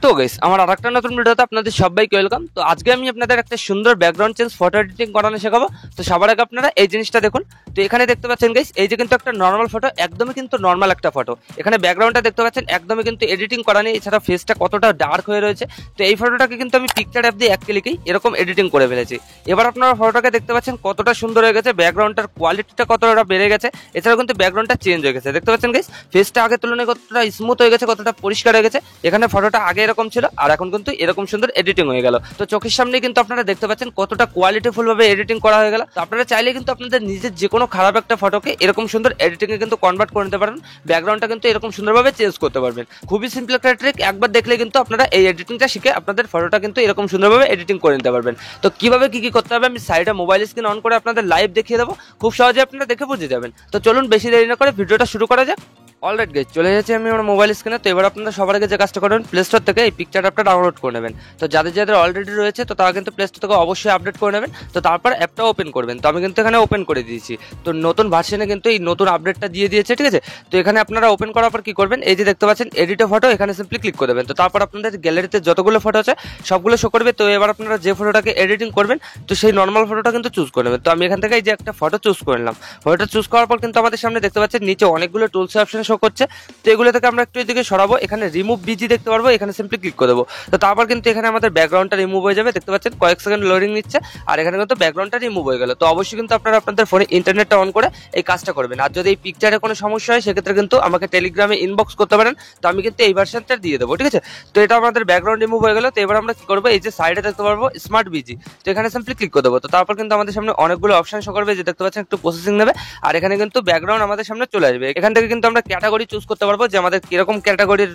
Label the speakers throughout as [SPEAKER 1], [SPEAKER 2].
[SPEAKER 1] তো গাইস আমার আরেকটা নতুন ভিডিওতে আপনাদের সবাইকে ওয়েলকাম। তো আজকে আমি আপনাদের একটা সুন্দর ব্যাকগ্রাউন্ড চেঞ্জ ফটো এডিটিং করানো শেখাবো। তো সবার আগে আপনারা এই জিনিসটা দেখুন। তো এখানে দেখতে পাচ্ছেন গাইস, এই যে কিন্তু একটা নর্মাল ফটো, একদমই কিন্তু নর্মাল একটা ফটো। এখানে ব্যাকগ্রাউন্ডটা দেখতে পাচ্ছেন একদমই কিন্তু এডিটিং করা নেই, এছাড়া ফেসটা কতটা ডার্ক হয়ে রয়েছে। তো এই ফটোটাকে কিন্তু আমি পিকচার অ্যাপ দিয়ে এক ক্লিকেই এরকম এডিটিং করে ফেলেছি। এবার আপনারা ফটোটাকে দেখতে পাচ্ছেন কতটা সুন্দর হয়ে গেছে, ব্যাকগ্রাউন্ডটার কোয়ালিটিটা কতটা বেড়ে গেছে, এছাড়াও কিন্তু ব্যাকগ্রাউন্ডটা চেঞ্জ হয়ে গেছে। দেখতে পাচ্ছেন গাইস, ফেসটা আগের তুলনায় কতটা স্মুথ হয়ে গেছে, কতটা পরিষ্কার হয়ে গেছে। এখানে ফটোটা আগে এরকম ছিল আর এখন কিন্তু এরকম সুন্দর এডিটিং হয়ে গেল। তো চোখের সামনে কিন্তু আপনারা দেখতে পাচ্ছেন কতটা কোয়ালিটিফুল ভাবে এডিটিং করা হয়ে গেল। তো আপনারা চাইলে কিন্তু আপনাদের নিজের যে কোনো খারাপ একটা ফটোকে এরকম সুন্দর এডিটিং এ কিন্তু কনভার্ট করে নিতে পারেন, ব্যাকগ্রাউন্ডটা কিন্তু এরকম সুন্দরভাবে চেঞ্জ করতে পারবেন। খুবই সিম্পল একটা ট্রিক, একবার দেখলে কিন্তু আপনারা এই এডিটিংটা শিখে আপনাদের ফটোটা কিন্তু এরকম সুন্দরভাবে এডিটিং করে নিতে পারবেন। তো কিভাবে কি করতে হবে আমি সাইডে মোবাইল স্ক্রিন অন করে আপনাদের লাইভ দেখিয়ে দেবো, খুব সহজে আপনারা দেখে বুঝে যাবেন। তো চলুন বেশি দেরি না করে ভিডিওটা শুরু করা যাক। অলরাইট গাইস, চলে যাচ্ছি আমি আমার মোবাইল স্ক্রিনে। তো এবার আপনারা সবার আগে যে কাজটা করবেন, প্লে স্টোর থেকে এই পিকচার অ্যাপটা ডাউনলোড করে নেবেন। তো যাদের যাদের অলরেডি রয়েছে তো তারা কিন্তু প্লে স্টোর থেকে অবশ্যই আপডেট করে নেবেন। তো তারপর অ্যাপটা ওপেন করবেন। তো আমি কিন্তু এখানে ওপেন করে দিয়েছি। তো নতুন ভার্সনে কিন্তু এই নতুন আপডেটটা দিয়ে দিয়েছে, ঠিক আছে। তো এখানে আপনারা ওপেন করার পর কি করবেন, এই যে দেখতে পাচ্ছেন এডিট ফটো, এখানে সিম্পলি ক্লিক করে দেবেন। তো তারপর আপনাদের গ্যালারিতে যতগুলো ফটো আছে সবগুলো শো করবে। তো এবার আপনারা যে ফটোটাকে এডিটিং করবেন তো সেই নর্মাল ফটোটা কিন্তু চুজ করে নেবেন। তো আমি এখান থেকে এই যে একটা ফটো চুজ করে নিলাম। ফটোটা চুজ করার পর কিন্তু আমাদের সামনে দেখতে পাচ্ছেন নিচে অনেকগুলো টুলস অপশন শো করছে। তো এগুলো থেকে আমরা একটু এদিকে সরাবো, এখানে রিমুভ বিজি দেখতে পারবো, এখানে সিম্পলি ক্লিক করে দেবো। তো তারপর কিন্তু এখানে আমাদের ব্যাকগ্রাউন্ডটা রিমুভ হয়ে যাবে। দেখতে পাচ্ছেন কয়েক সেকেন্ড লোডিং নিচ্ছে আর এখানে কিন্তু ব্যাকগ্রাউন্ডটা রিমুভ হয়ে গেল। তো অবশ্যই কিন্তু আপনারা আপনাদের ফোনে ইন্টারনেটটা অন করে এই কাজটা করবেন। আর যদি এই পিকচারে কোনো সমস্যা হয় সেক্ষেত্রে কিন্তু আমাকে টেলিগ্রামে ইনবক্স করতে পারেন। তো আমি কিন্তু এই ভার্সনটা দিয়ে দেবো, ঠিক আছে। তো এটা আমাদের ব্যাকগ্রাউন্ড রিমুভ হয়ে গেল। তো এবার আমরা কি করবো, এই যে সাইডে দেখতে পারবো স্মার্ট বিজি, তো এখানে সিম্পলি ক্লিক করে দেবো। তো তারপর কিন্তু আমাদের সামনে অনেকগুলো অপশন শো করবে, যে দেখতে পাচ্ছেন একটু প্রসেসিং নেবে আর এখানে কিন্তু ব্যাকগ্রাউন্ড আমাদের সামনে চলে আসবে। এখান থেকে কিন্তু আমরা ক্যাটাগরি চুজ করতে পারবো যে আমাদের কিরকম ক্যাটাগরির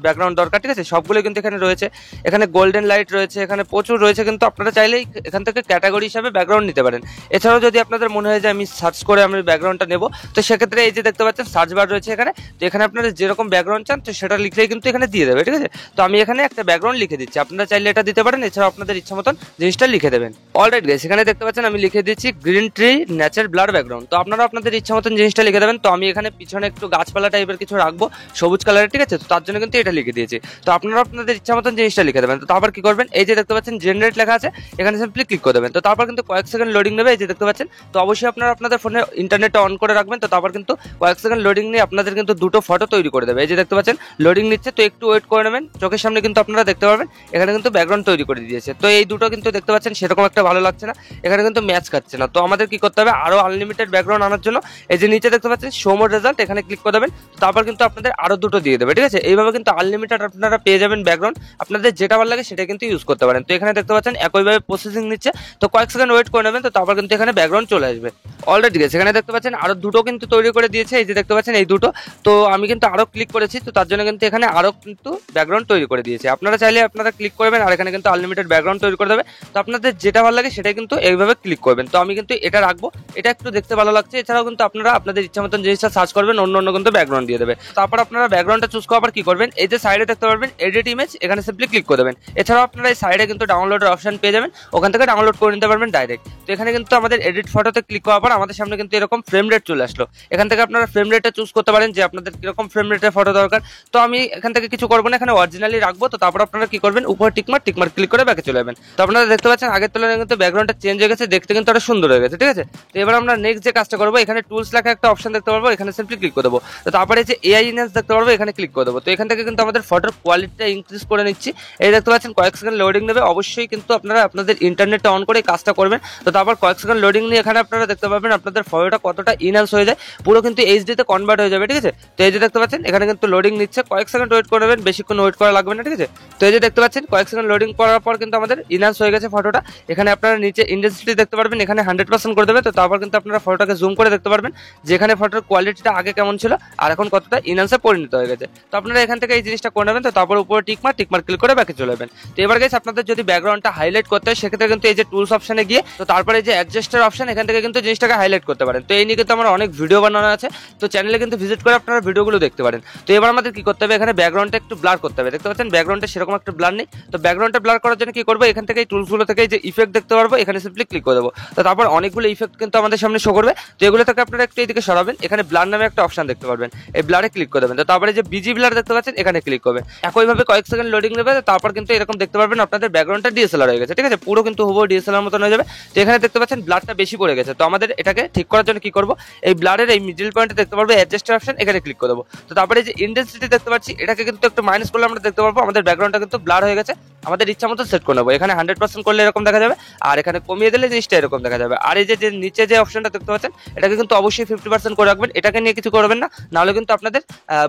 [SPEAKER 1] ব্যাকগ্রাউন্ড দরকার, ঠিক আছে। সবগুলো কিন্তু এখানে রয়েছে, এখানে গোল্ডেন লাইট রয়েছে, এখানে প্রচুর রয়েছে। কিন্তু আপনারা চাইলেই এখান থেকে ক্যাটাগরি হিসাবে ব্যাকগ্রাউন্ড নিতে পারেন। এছাড়াও যদি আপনাদের মনে হয় যে আমি সার্চ করে আমি ব্যাকগ্রাউন্ডটা নেবো, তো সেক্ষেত্রে এই যে দেখতে পাচ্ছেন সার্চ বার রয়েছে এখানে। তো এখানে আপনারা যেরকম ব্যাকগ্রাউন্ড চান তো সেটা লিখলেই কিন্তু এখানে দিয়ে দেবে, ঠিক আছে। তো আমি এখানে একটা ব্যাকগ্রাউন্ড লিখে দিচ্ছি, আপনারা চাইলে এটা দিতে পারেন। এছাড়াও আপনাদের ইচ্ছা মতন জিনিসটা লিখে দেবেন। অলরাইট গাইস, এখানে দেখতে পাচ্ছেন আমি লিখে দিচ্ছি green tree nature blur background. তো আপনারা আপনাদের ইচ্ছা মতন জিনিসটা লিখে দেবেন। তো আমি এখানে পিছনে একটু গাছপালা টাইপের কিছু রাখবো সবুজ কালারের, ঠিক আছে। তো তার জন্য কিন্তু এটা লিখে দিয়েছি। তো আপনারা আপনাদের ইচ্ছা মতন জিনিসটা লিখে দেবেন। তো তারপর কি করবেন, এই যে দেখতে পাচ্ছেন জেনারেট লেখা আছে, এখানে সিম্পলি ক্লিক করে দেবেন। তো তারপর কিন্তু কয়েক সেকেন্ড লোডিং নেবে, এই যে দেখতে পাচ্ছেন। তো অবশ্যই আপনারা আপনাদের ফোনে ইন্টারনেটটা অন করে রাখবেন। তো তারপর কিন্তু কয়েক সেকেন্ড লোডিং নিয়ে আপনাদের কিন্তু দুটো ফটো তৈরি করে দেবে। এই যে দেখতে পাচ্ছেন লোডিং নিচ্ছে, তো একটু ওয়েট করে নেবেন। চোখের সামনে কিন্তু আপনারা দেখতে পারবেন এখানে কিন্তু ব্যাকগ্রাউন্ড তৈরি করে দিয়েছে। তো এই দুটো কিন্তু দেখতে পাচ্ছেন সেরকম একটা ভালো লাগছে না, এখানে কিন্তু ম্যাচ খাচ্ছে না। তো আমাদের কি করতে হবে, আরো আনলিমিটেড ব্যাকগ্রাউন্ড আনার জন্য এই যে নিচে দেখতে পাচ্ছেন শো মোর রেজাল্ট, এখানে ক্লিক করে দেবেন। তারপর কিন্তু আপনাদের আরো দুটো দিয়ে দেবে, ঠিক আছে। এইভাবে কিন্তু আনলিমিটেড আপনারা পেয়ে যাবেন ব্যাকগ্রাউন্ড, আপনাদের যেটা ভালো লাগে সেটা কিন্তু ইউজ করতে পারেন। তো এখানে দেখতে পাচ্ছেন একইভাবে প্রসেসিং নিচ্ছে, তো কয়েক সেকেন্ড ওয়েট করে নেবেন। তো তারপর কিন্তু এখানে ব্যাকগ্রাউন্ড চলে আসবে। অলরেডি গেছে, এখানে দেখতে পাচ্ছেন আরো দুটো কিন্তু তৈরি করে দিয়েছে, এই যে দেখতে পাচ্ছেন এই দুটো। তো আমি কিন্তু আরো ক্লিক করেছি, তো তার জন্য কিন্তু এখানে আরো কিন্তু ব্যাকগ্রাউন্ড তৈরি করে দিয়েছে। আপনারা চাইলে আপনারা ক্লিক করবেন আর এখানে কিন্তু আনলিমিটেড ব্যাকগ্রাউন্ড তৈরি করে দেবে। তো আপনাদের যেটা ভালো লাগে সেটাই কিন্তু এইভাবে ক্লিক করবেন। তো আমি কিন্তু এটা রাখবো, এটা একটু দেখতে ভালো লাগছে। এছাড়াও কিন্তু আপনারা আপনাদের ইচ্ছা মতন জিনিসটা সার্চ করবেন, অন্য অন্য কিন্তু ব্যাকগ্রাউন্ড দিয়ে দেবে। তারপর আপনারা ব্যাকগ্রাউন্ডটা চুজ করার পর কি করবেন, এই যে সাইডে দেখতে পারবেন এডিট ইমেজ, এখানে সিম্পলি ক্লিক করে দেবেন। এছাড়াও আপনারা এই সাইডে কিন্তু ডাউনলোডের অপশন পেয়ে যাবেন, ওখান থেকে ডাউনলোড করে নিতে পারবেন ডাইরেক্ট। তো এখানে কিন্তু আমাদের এডিট ফটোতে ক্লিক করার পর আমাদের সামনে কিন্তু এরকম ফ্রেম রেট চলে আসলো। এখান থেকে আপনারা ফ্রেম রেটটা চুজ করতে পারেন যে আপনাদের কিরকম ফ্রেম রেটের ফটো দরকার। তো আমি এখান থেকে কিছু করবো না, এখানে অরিজিনালি রাখবো। তো তারপর আপনারা কি করবেন, উপরে টিকমার্ক ক্লিক করে ব্যাকে চলে যাবেন। তো আপনারা দেখতে পাচ্ছেন আগের তুলনায় কিন্তু ব্যাকগ্রাউন্ডটা চেঞ্জ হয়ে গেছে, দেখতে কিন্তু আরো সুন্দর হয়ে গেছে, ঠিক আছে। তো এবার আমরা নেক্সট যে কাজটা করবো, এখানে টুলস লেখা একটা অপশন দেখতে পারবো, এখানে সিম্পলি ক্লিক করে দেবো। তো তারপরে যে এআই ইনহ্যান্স দেখতে পারবো, এখানে ক্লিক করে দেবো। তো এখান থেকে কিন্তু আমাদের ফটোর কোয়ালিটিটা ইনক্রিজ করে নিচ্ছি। এই দেখতে পাচ্ছেন কয়েক সেকেন্ড লোডিং নেবে, অবশ্যই কিন্তু আপনারা আপনাদের ইন্টারনেটটা অন করে কাজটা করবেন। তো তারপর কয়েক সেকেন্ড লোডিং নিয়ে এখানে আপনারা দেখতে পাবেন আপনাদের ফটোটা কতটা ইনহ্যান্স হয়ে যায়, পুরো কিন্তু এইচডি তে কনভার্ট হয়ে যাবে, ঠিক আছে। তো এই যে দেখতে পাচ্ছেন এখানে কিন্তু লোডিং নিচ্ছে, কয়েক সেকেন্ড ওয়েট করবেন, বেশিক্ষণ ওয়েট করা লাগবে না, ঠিক আছে। তো এই যে দেখতে পাচ্ছেন কয়েক সেকেন্ড লোডিং করার পর কিন্তু আমাদের ইনহ্যান্স হয়ে গেছে ফটোটা। এখানে আপনারা নিচে ইন্টেন্সিটি দেখতে পারবেন, এখানে 100% করে দেবে। তো তারপর কিন্তু আপনারা ফটোটাকে জুম করে দেখতে পারবেন যেখানে ফটোর কোয়ালিটিটা আগে কেমন ছিল আর এখন কতটা ইনহ্যান্সে পরিণত হয়ে গেছে। তো আপনারা এখান থেকে এই জিনিসটা করে নেবেন। তো তারপর উপরে টিকমার্ক ক্লিক করে ব্যাকে চলে যাবেন। তো এবার গাইস আপনাদের যদি ব্যাকগ্রাউন্ডটা হাইলাইট করতে হয় সেক্ষেত্রে কিন্তু এই যে টুলস অপশনে গিয়ে তো তারপরে যে অ্যাডজাস্টার অপশন, এখান থেকে কিন্তু জিনিসটাকে হাইলাইট করতে পারেন। তো এই নিয়ে কিন্তু আমার অনেক ভিডিও বানানো আছে, তো চ্যানেলে কিন্তু ভিজিট করে আপনারা ভিডিওগুলো দেখতে পারেন। তো এবার আমাদের কি করতে হবে, এখানে ব্যাকগ্রাউন্ডটা একটু ব্লার করতে হবে। দেখতে পাচ্ছেন ব্যাকগ্রাউন্ডে সেরকম একটা ব্লার নেই। তো ব্যাকগ্রাউন্ডটা ব্লার করার জন্য কি করবো, এখান থেকে এই টুলসগুলো থেকে যে ইফেক্ট দেখতে পারবো, এখানে সিম্পলি ক্লিক করে দেবো। তো তারপর অনেকগুলো ইফেক্ট কিন্তু আমাদের সামনে শো করবে। তো এগুলো থেকে আপনারা একটু এদিকে সরাবেন, এখানে ব্লার নামে একটা অপশন দেখতে পারবেন। পারবেন, এই ব্লারে ক্লিক করে দেবেন। তো তারপরে যে বিজি ব্লার দেখতে পাচ্ছেন এখানে ক্লিক করবেন। একইভাবে কয়েক সেকেন্ড লোডিং নেবে, তারপর কিন্তু এরকম দেখতে পারবেন আপনাদের ব্যাকগ্রাউন্ডটা ডিএসএলআর হয়ে গেছে, ঠিক আছে, পুরো কিন্তু হুবহু ডিএসএলআর মতন হয়ে যাবে। তো এখানে দেখতে পাচ্ছেন ব্লারটা বেশি পড়ে গেছে, তো আমাদের এটাকে ঠিক করার জন্য কি করব, এই ব্লারের এই মিডল পয়েন্টে দেখতে পারবো অ্যাডজাস্ট অপশন, এখানে ক্লিক করে দেবো। তো তারপরে যে ইন্টেন্সিটি দেখতে পাচ্ছি এটাকে কিন্তু একটু মাইনাস করলে আমরা দেখতে পারবো আমাদের ব্যাকগ্রাউন্ডটা কিন্তু ব্লার হয়ে গেছে, আমাদের ইচ্ছা মতো সেট করে নেবো। এখানে 100% করলে এরকম দেখা যাবে, আর এখানে কমিয়ে দিলে জিনিসটা এরকম দেখা যাবে। আর এই যে নিচে যে অপশনটা দেখতে পাচ্ছেন এটাকে কিন্তু অবশ্যই 50% করে রাখবেন, এটাকে নিয়ে কিছু করবেন না, নাহলে কিন্তু আপনাদের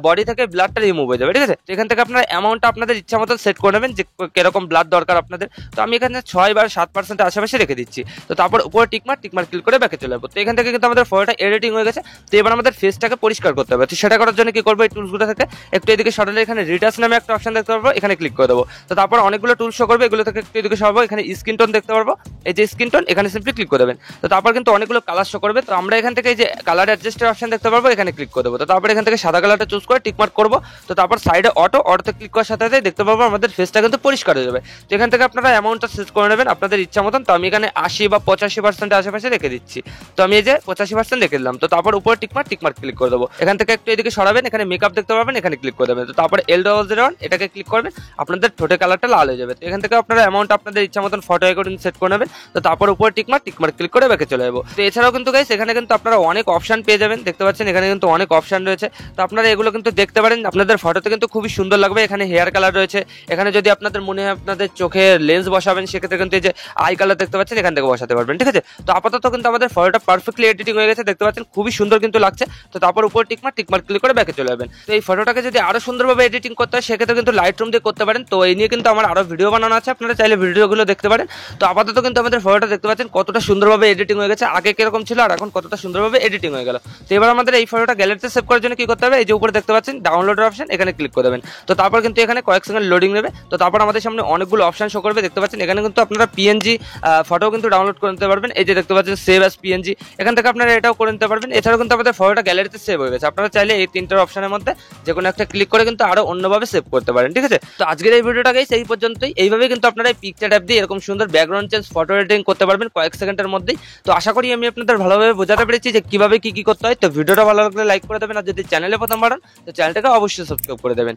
[SPEAKER 1] বডি থেকে ব্লাডটা রিমুভ হয়ে যাবে, ঠিক আছে। তো এখান থেকে আপনারা অ্যামাউন্টটা আপনাদের ইচ্ছা মতো সেট করে নেবেন যে কিরকম ব্লাড দরকার আপনাদের। তো আমি এখানে 6 বা 7% আশেপাশে রেখে দিচ্ছি। তো তারপর উপরে টিকমার ক্লিক করে ব্যাকে চলে যাবো। তো এখান থেকে কিন্তু আমাদের ফটোটা এডিটিং হয়ে গেছে। তো এবার আমাদের ফেসটাকে পরিষ্কার করতে হবে। তো সেটা করার জন্য কি করবো, এই টুলসগুলো থেকে একটু এদিকে সরালে এখানে রিটাচ নামে একটা অপশন দেখতে পারবো, এখানে ক্লিক করে দেবো। তো তারপর অনেকগুলো টুল শো করবে, এগুলো থেকে একটু এদিকে সরাবো, এখানে স্কিন টোন দেখতে পারবো, এই যে স্কিন টোন এখানে সিম্পলি ক্লিক করে দেবেন। তো তারপর কিন্তু অনেকগুলো কালার শো করবে, তো আমরা এখান থেকে এই যে কালার অ্যাডজাস্টের অপশন দেখতে পারবো, এখানে ক্লিক করে দেবো। তো তারপর এখান থেকে সাদা কালারটা চুজ করে টিকমার্ক করবো। তো তারপর সাইডে অটোতে ক্লিক করার সাথে সাথে দেখতে পারবো আমাদের ফেসটা কিন্তু পরিষ্কার হয়ে যাবে। তো এখান থেকে আপনারা অ্যামাউন্টটা সেট করে নেবেন আপনাদের ইচ্ছা মতন। তো আমি এখানে 80 বা 85% আশেপাশে রেখে দিচ্ছি। তো আমি এই যে 85% রেখে দিলাম। তো তারপর উপরে টিকমার্ক ক্লিক করে দেবো। এখান থেকে একটু এদিকে সরাবেন, এখানে মেকআপ দেখতে পাবেন, এখানে ক্লিক করে দেবেন। তো তারপর L001 এটাকে ক্লিক করবেন, আপনাদের ঠোঁটের কালারটা লাল হয়ে যাবে। তো এখান থেকে আপনারা অ্যামাউন্ট আপনাদের ইচ্ছা মতন ফটো অ্যাকর্ডিং সেট করে নেবেন। তো তারপর উপরে টিকমার্ক ক্লিক করে ব্যাকে চলে যাবো। তো এছাড়াও কিন্তু গাইস এখানে কিন্তু আপনারা অনেক অপশন পেয়ে যাবেন, দেখতে পাচ্ছেন এখানে কিন্তু অনেক অপশন রয়েছে। তো আপনারা এগুলো কিন্তু দেখতে পারেন, আপনাদের ফটোতে কিন্তু খুবই সুন্দর লাগবে। এখানে হেয়ার কালার রয়েছে, এখানে যদি আপনাদের মনে হয় আপনাদের চোখে লেন্স বসাবেন সেক্ষেত্রে কিন্তু এই যে আই কালার দেখতে পাচ্ছেন এখান থেকে বসাতে পারবেন, ঠিক আছে। তো আপাতত কিন্তু আমাদের ফটোটা পারফেক্টলি এডিটিং হয়ে গেছে, দেখতে পাচ্ছেন খুবই সুন্দর কিন্তু লাগছে। তো তারপর উপর টিকমার্ক ক্লিক করে ব্যাকে চলে যাবেন। তো এই ফটোটাকে যদি আরো সুন্দরভাবে এডিটিং করতে হয় সেক্ষেত্রে কিন্তু লাইটরুম দিয়ে করতে পারেন। তো এই নিয়ে কিন্তু আমার আরো ভিডিও বানানো আছে, আপনারা চাইলে ভিডিওগুলো দেখতে পারেন। তো আপাতত কিন্তু আমাদের ফটোটা দেখতে পাচ্ছেন কতটা সুন্দরভাবে এডিটিং হয়ে গেছে, আগে কিরকম ছিল আর এখন কতটা সুন্দরভাবে এডিটিং হয়ে গেল। তো এবার আমাদের এই ফটোটা গ্যালারিতে সেভ করার জন্য কি করতে হবে, এই যে উপরে দেখতে পাচ্ছেন ডাউনলোডের অপশন, এখানে ক্লিক করে দেবেন। তো তারপর কিন্তু এখানে কয়েক সেকেন্ড লোডিং নেবে। তো তারপর আমাদের সামনে অনেকগুলো অপশন শো করবে, দেখতে পাচ্ছেন এখানে কিন্তু আপনারা পিএনজি ফটো কিন্তু ডাউনলোড করে নিতে পারবেন। এই যে দেখতে পাচ্ছেন সেভ অ্যাজ পিএনজি, এখান থেকে আপনারা এটাও করে নিতে পারবেন। এছাড়াও কিন্তু আমাদের ফটোটা গ্যালারিতে সেভ হয়ে গেছে, আপনারা চাইলে এই তিনটার অপশনের মধ্যে যে কোনো একটা ক্লিক করে কিন্তু আরো অন্যভাবে সেভ করতে পারেন, ঠিক আছে। তো আজকের এই ভিডিওটা গাইস এই পর্যন্তই। এইভাবে কিন্তু আপনারা এই পিকচার অ্যাপ দিয়ে এরকম সুন্দর ব্যাকগ্রাউন্ড চেঞ্জ ফটো এডিটিং করতে পারবেন কয়েক সেকেন্ডের মধ্যেই। তো আশা করি আমি আপনাদের ভালোভাবে বোঝাতে পেরেছি যে কিভাবে কি করতে হয়। তো ভিডিওটা ভালো লাগলে লাইক করে দেবেন, আর যদি চ্যানেলে প্রথমবার হন তো চ্যানেলটাকে অবশ্যই সাবস্ক্রাইব করে দেবেন।